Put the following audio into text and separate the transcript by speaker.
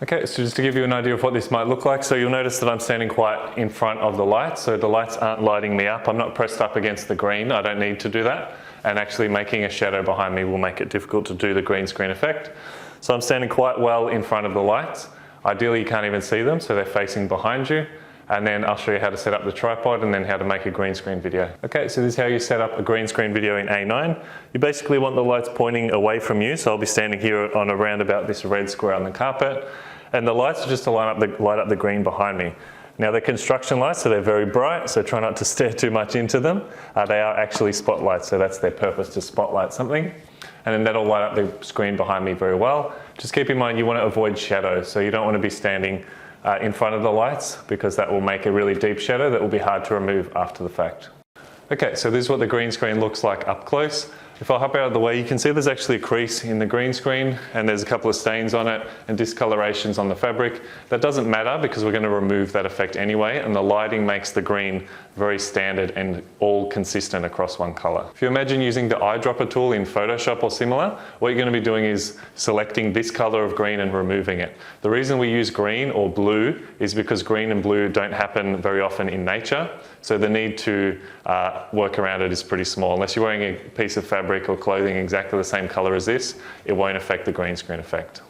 Speaker 1: Okay, so just to give you an idea of what this might look like, so you'll notice that I'm standing quite in front of the light, so the lights aren't lighting me up. I'm not pressed up against the green, I don't need to do that. And actually making a shadow behind me will make it difficult to do the green screen effect. So I'm standing quite well in front of the lights. Ideally you can't even see them, so they're facing behind you. And then I'll show you how to set up the tripod and then how to make a green screen video. Okay, so this is how you set up a green screen video in A9. You basically want the lights pointing away from you, so I'll be standing here on around about this red square on the carpet. And the lights are just to light up the green behind me. Now they're construction lights, so they're very bright, so try not to stare too much into them. They are actually spotlights, so that's their purpose, to spotlight something. And then that'll light up the screen behind me very well. Just keep in mind you want to avoid shadows, so you don't want to be standing in front of the lights because that will make a really deep shadow that will be hard to remove after the fact. Okay, so this is what the green screen looks like up close. If I hop out of the way, you can see there's actually a crease in the green screen and there's a couple of stains on it and discolorations on the fabric. That doesn't matter because we're going to remove that effect anyway, and the lighting makes the green very standard and all consistent across one color. If you imagine using the eyedropper tool in Photoshop or similar, what you're going to be doing is selecting this color of green and removing it. The reason we use green or blue is because green and blue don't happen very often in nature, so the need to work around it is pretty small. Unless you're wearing a piece of fabric or clothing exactly the same color as this, it won't affect the green screen effect.